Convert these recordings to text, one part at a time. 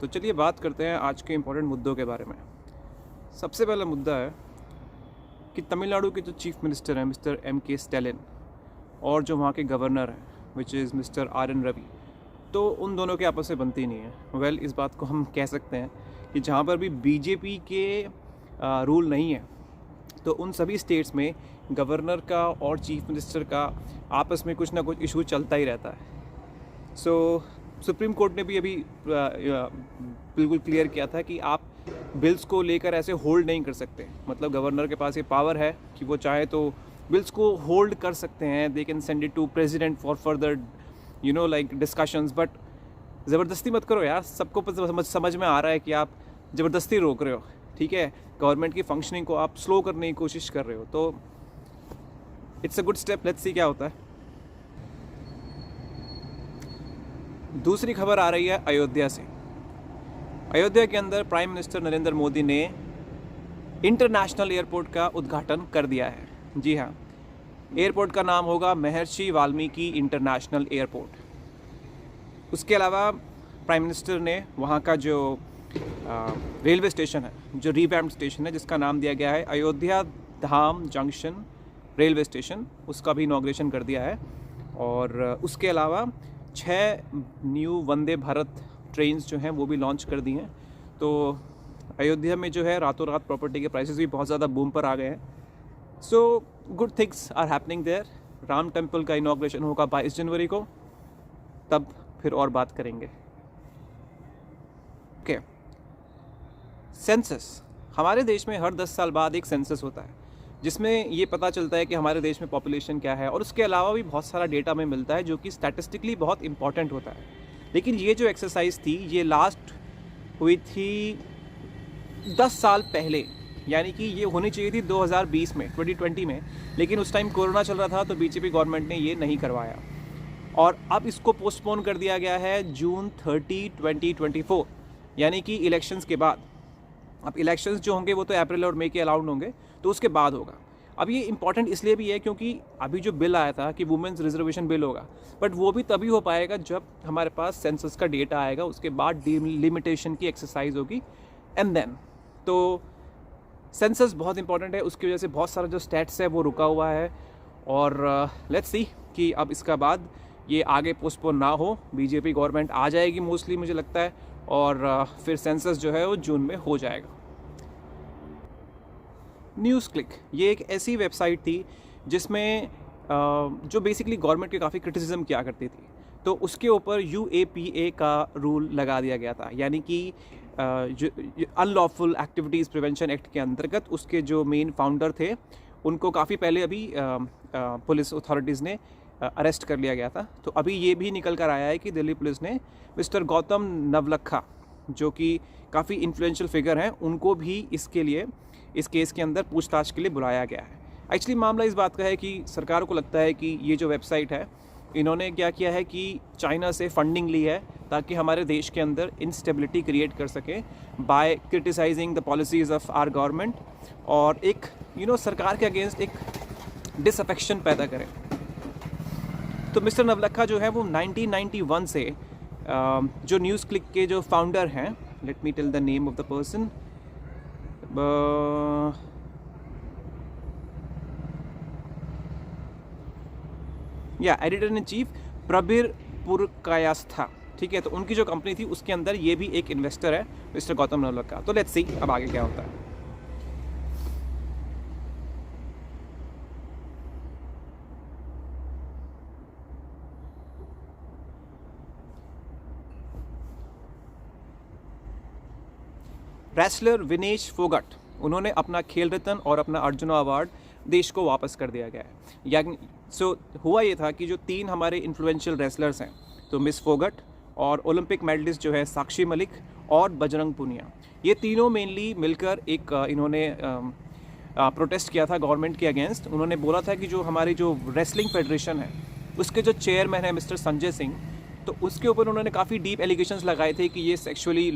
तो चलिए बात करते हैं आज के इम्पोर्टेंट मुद्दों के बारे में। सबसे पहला मुद्दा है कि तमिलनाडु के जो चीफ मिनिस्टर हैं मिस्टर M.K. स्टैलिन और जो वहाँ के गवर्नर हैं which is mister R.N. Ravi, तो उन दोनों के आपस में बनती नहीं है। वेल, इस बात को हम कह सकते हैं कि जहाँ पर भी बीजेपी के रूल नहीं है तो उन सभी स्टेट्स में गवर्नर का और चीफ मिनिस्टर का आपस में कुछ ना कुछ इशू चलता ही रहता है। सुप्रीम कोर्ट ने भी अभी बिल्कुल क्लियर किया था कि आप बिल्स को लेकर ऐसे होल्ड नहीं कर सकते। मतलब गवर्नर के पास ये पावर है कि वो चाहे तो बिल्स को होल्ड कर सकते हैं, they can send it to president for further like discussions, but ज़बरदस्ती मत करो यार। सबको समझ में आ रहा है कि आप ज़बरदस्ती रोक रहे हो, ठीक है। गवर्नमेंट की फंक्शनिंग को आप स्लो करने की कोशिश कर रहे हो, तो it's a good step. Let's see क्या होता है। दूसरी खबर आ रही है अयोध्या से। अयोध्या के अंदर प्राइम मिनिस्टर नरेंद्र मोदी ने इंटरनेशनल एयरपोर्ट का उद्घाटन कर दिया है। जी हाँ, एयरपोर्ट का नाम होगा महर्षि वाल्मीकि इंटरनेशनल एयरपोर्ट। उसके अलावा प्राइम मिनिस्टर ने वहाँ का जो रेलवे स्टेशन है, जो रिवैम्प्ड स्टेशन है जिसका नाम दिया गया है अयोध्या धाम जंक्शन रेलवे स्टेशन, उसका भी इनॉग्रेशन कर दिया है। और उसके अलावा 6 न्यू वंदे भारत ट्रेन्स जो हैं वो भी लॉन्च कर दी हैं। तो अयोध्या में जो है रातों रात प्रॉपर्टी के प्राइसेस भी बहुत ज़्यादा बूम पर आ गए हैं। So good things are happening there. Ram temple का इनॉग्रेशन होगा 22 जनवरी को, तब फिर और बात करेंगे। Okay, census. हमारे देश में हर 10 साल बाद एक सेंसस होता है जिसमें ये पता चलता है कि हमारे देश में पॉपुलेशन क्या है, और उसके अलावा भी बहुत सारा डेटा हमें मिलता है जो कि स्टैटिस्टिकली बहुत इंपॉर्टेंट होता है। लेकिन ये जो एक्सरसाइज थी ये लास्ट हुई थी 10 साल पहले, यानी कि ये होनी चाहिए थी 2020 में, 2020 में, लेकिन उस टाइम कोरोना चल रहा था तो बीजेपी गवर्नमेंट ने ये नहीं करवाया और अब इसको पोस्टपोन कर दिया गया है जून 30, 2024, यानी कि इलेक्शंस के बाद। अब इलेक्शंस जो होंगे वो तो अप्रैल और मई के अलाउड होंगे, तो उसके बाद होगा। अब ये इंपॉर्टेंट इसलिए भी है क्योंकि अभी जो बिल आया था कि वुमेन्स रिजर्वेशन बिल होगा, बट वो भी तभी हो पाएगा जब हमारे पास सेंसस का डेटा आएगा, उसके बाद डिलिमिटेशन की एक्सरसाइज होगी एंड देन। तो सेंसस बहुत इंपॉर्टेंट है, उसकी वजह से बहुत सारा जो स्टैट्स है वो रुका हुआ है। और लेट्स सी कि अब इसका बाद ये आगे पोस्टपोन ना हो। बीजेपी गवर्नमेंट आ जाएगी मोस्टली मुझे लगता है, और फिर सेंसस जो है वो जून में हो जाएगा। न्यूज़ क्लिक ये एक ऐसी वेबसाइट थी जिसमें जो बेसिकली गवर्नमेंट की काफ़ी क्रिटिसिज्म किया करती थी, तो उसके ऊपर UAPA का रूल लगा दिया गया था, यानी कि जो अनलॉफुल एक्टिविटीज़ प्रिवेंशन एक्ट के अंतर्गत उसके जो मेन फाउंडर थे उनको काफ़ी पहले अभी पुलिस अथॉरिटीज़ ने अरेस्ट कर लिया गया था। तो अभी ये भी निकल कर आया है कि दिल्ली पुलिस ने मिस्टर गौतम नवलखा, जो कि काफ़ी इन्फ्लुएंशियल फिगर हैं, उनको भी इसके लिए इस केस के अंदर पूछताछ के लिए बुलाया गया है। एक्चुअली मामला इस बात का है कि सरकार को लगता है कि ये जो वेबसाइट है, इन्होंने क्या किया है कि चाइना से फंडिंग ली है ताकि हमारे देश के अंदर इंस्टेबिलिटी क्रिएट कर सके by criticising the policies of our government, और एक सरकार के अगेंस्ट एक डिसअफेक्शन पैदा करें। तो मिस्टर नवलखा जो है वो 1991 से जो न्यूज़ क्लिक के जो फाउंडर हैं, let me tell the name of the person, editor in chief Prabir Purkayastha, ठीक है। तो उनकी जो कंपनी थी उसके अंदर ये भी एक इन्वेस्टर है मिस्टर गौतम नवलखा। तो लेट्स सी अब आगे क्या होता है। रेसलर विनेश फोगट, उन्होंने अपना खेल रत्न और अपना अर्जुन अवार्ड देश को वापस कर दिया गया है। यानी हुआ ये था कि जो 3 हमारे इन्फ्लुएंशियल रेसलर्स हैं, तो मिस फोगट और ओलंपिक मेडलिस्ट जो है साक्षी मलिक और बजरंग पुनिया, ये तीनों मेनली मिलकर एक इन्होंने प्रोटेस्ट किया था गवर्नमेंट के अगेंस्ट। उन्होंने बोला था कि जो हमारी जो रेसलिंग फेडरेशन है उसके जो चेयरमैन है मिस्टर संजय सिंह, तो उसके ऊपर उन्होंने काफ़ी डीप एलिगेशंस लगाए थे कि ये सेक्सुअली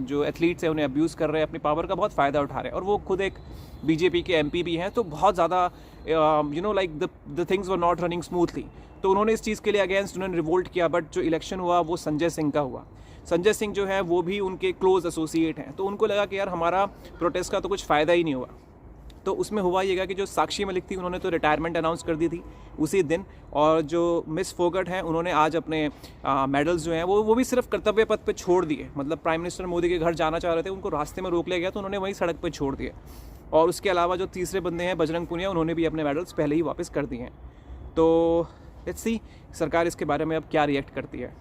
जो एथलीट्स हैं उन्हें अब्यूज़ कर रहे हैं, अपनी पावर का बहुत फ़ायदा उठा रहे हैं, और वो खुद एक बीजेपी के एमपी भी हैं। तो बहुत ज़्यादा like the things were not running smoothly. तो उन्होंने इस चीज़ के लिए अगेंस्ट उन्होंने रिवोल्ट किया। बट जो इलेक्शन हुआ वो संजय सिंह का हुआ। संजय सिंह जो है वो भी उनके क्लोज एसोसिएट हैं, तो उनको लगा कि यार हमारा प्रोटेस्ट का तो कुछ फ़ायदा ही नहीं हुआ। तो उसमें हुआ ये कि जो साक्षी मलिक थी उन्होंने तो रिटायरमेंट अनाउंस कर दी थी उसी दिन, और जो मिस फोगट हैं उन्होंने आज अपने मेडल्स जो हैं वो भी सिर्फ कर्तव्य पथ पे छोड़ दिए। मतलब प्राइम मिनिस्टर मोदी के घर जाना चाह रहे थे, उनको रास्ते में रोक लिया गया तो उन्होंने वहीं सड़क पे छोड़ दिए। और उसके अलावा जो तीसरे बंदे हैं बजरंग पुनिया, उन्होंने भी अपने मेडल्स पहले ही वापस कर दिए हैं। तो लेट्स सी सरकार इसके बारे में अब क्या रिएक्ट करती है।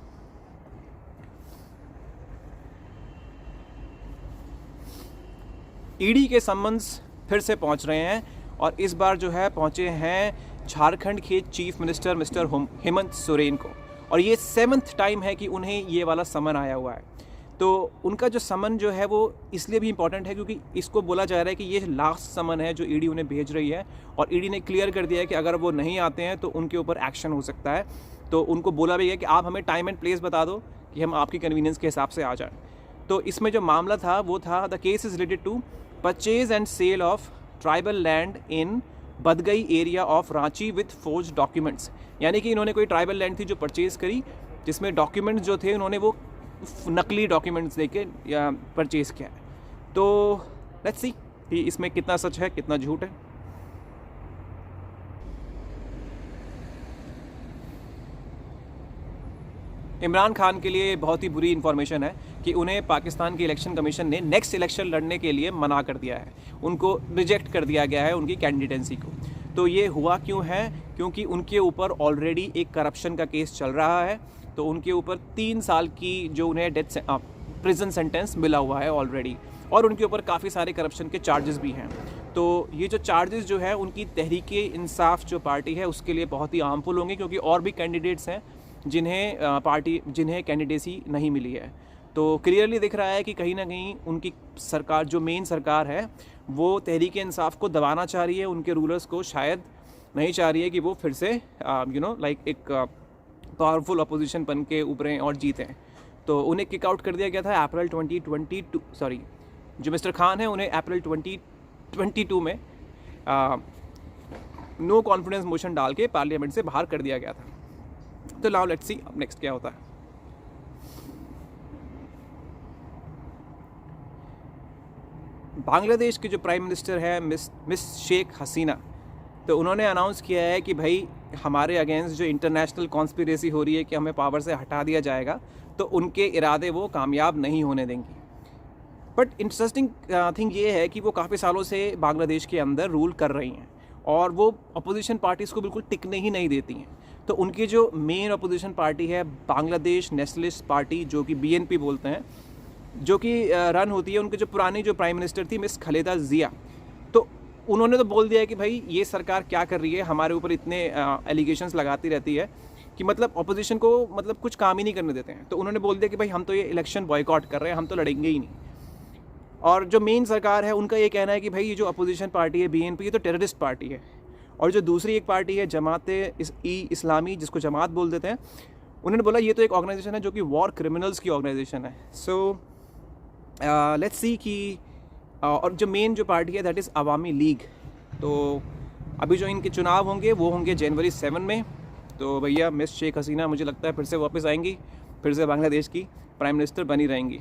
ईडी के समन्स फिर से पहुंच रहे हैं, और इस बार जो है पहुंचे हैं झारखंड के chief minister mister Hemant Soren को। और ये 7th टाइम है कि उन्हें ये वाला समन आया हुआ है। तो उनका जो समन जो है वो इसलिए भी इम्पॉर्टेंट है क्योंकि इसको बोला जा रहा है कि ये लास्ट समन है जो ईडी उन्हें भेज रही है, और ईडी ने क्लियर कर दिया है कि अगर वो नहीं आते हैं तो उनके ऊपर एक्शन हो सकता है। तो उनको बोला भी है कि आप हमें टाइम एंड प्लेस बता दो कि हम आपकी कन्वीनियंस के हिसाब से आ जाएँ। तो इसमें जो मामला था वो था the case is related to purchase and sale of tribal land in Badgai area of Ranchi with forge documents. यानी कि इन्होंने कोई ट्राइबल लैंड थी जो परचेज़ करी, जिसमें डॉक्यूमेंट्स जो थे उन्होंने वो नकली डॉक्यूमेंट्स देके या परचेज़ किया है। तो लेट्स सी कि इसमें कितना सच है कितना झूठ है। इमरान खान के लिए बहुत ही बुरी इन्फॉर्मेशन है कि उन्हें पाकिस्तान के इलेक्शन कमीशन ने नेक्स्ट इलेक्शन लड़ने के लिए मना कर दिया है, उनको रिजेक्ट कर दिया गया है उनकी कैंडिडेंसी को। तो ये हुआ क्यों है? क्योंकि उनके ऊपर ऑलरेडी एक करप्शन का केस चल रहा है। तो उनके ऊपर 3 साल की जो उन्हें प्रिजन सेंटेंस मिला हुआ है ऑलरेडी, और उनके ऊपर काफ़ी सारे करप्शन के चार्जेस भी हैं। तो ये जो चार्जेस जो है उनकी तहरीके इंसाफ जो पार्टी है उसके लिए बहुत ही हार्मफुल होंगे, क्योंकि और भी कैंडिडेट्स हैं जिन्हें कैंडिडेसी नहीं मिली है। तो क्लियरली दिख रहा है कि कहीं ना कहीं उनकी सरकार, जो मेन सरकार है, वो तहरीक इंसाफ को दबाना चाह रही है, उनके रूलर्स को शायद नहीं चाह रही है कि वो फिर से लाइक एक पावरफुल अपोजिशन बन के उभरें और जीतें। तो उन्हें किक आउट कर दिया गया था अप्रैल 2022, जो मिस्टर खान है उन्हें अप्रैल 2022 में नो कॉन्फिडेंस मोशन डाल के पार्लियामेंट से बाहर कर दिया गया था। तो नाउ लेट्स सी अब नेक्स्ट क्या होता है। बांग्लादेश के जो प्राइम मिनिस्टर है मिस शेख हसीना, तो उन्होंने अनाउंस किया है कि भाई हमारे अगेंस्ट जो इंटरनेशनल कॉन्स्पिरेसी हो रही है कि हमें पावर से हटा दिया जाएगा, तो उनके इरादे वो कामयाब नहीं होने देंगी। बट इंटरेस्टिंग थिंग ये है कि वो काफ़ी सालों से बांग्लादेश के अंदर रूल कर रही हैं, और वो अपोजिशन पार्टीज़ को बिल्कुल टिकने ही नहीं देती हैं। तो उनकी जो मेन अपोजिशन पार्टी है बांग्लादेश नेशनलिस्ट पार्टी, जो कि BNP बोलते हैं, जो कि रन होती है उनके जो पुरानी जो प्राइम मिनिस्टर थी मिस खालिदा जिया, तो उन्होंने तो बोल दिया है कि भाई ये सरकार क्या कर रही है, हमारे ऊपर इतने एलिगेशंस लगाती रहती है कि मतलब अपोजिशन को मतलब कुछ काम ही नहीं करने देते हैं। तो उन्होंने बोल दिया कि भाई हम तो ये इलेक्शन बॉयकॉट कर रहे हैं, हम तो लड़ेंगे ही नहीं। और जो मेन सरकार है उनका ये कहना है कि भाई ये जो अपोजिशन पार्टी है BNP, ये तो टेररिस्ट पार्टी है। और जो दूसरी एक पार्टी है जमात-ए-इस्लामी, जिसको जमात बोल देते हैं, उन्होंने बोला ये तो एक ऑर्गेनाइजेशन है जो कि वॉर क्रिमिनल्स की ऑर्गेनाइजेशन है। सो लेट्स सी कि और जो मेन जो पार्टी है दैट इज़ अवामी लीग। तो अभी जो इनके चुनाव होंगे वो होंगे जनवरी 7 में। तो भैया मिस शेख हसीना मुझे लगता है फिर से वापस आएंगी, फिर से बांग्लादेश की प्राइम मिनिस्टर बनी रहेंगी।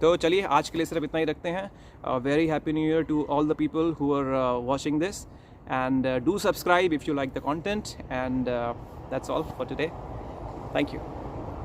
तो चलिए आज के लिए सिर्फ इतना ही रखते हैं। Very happy new year to all the people who are watching this, and do subscribe if you like the content, and that's all for today. Thank you.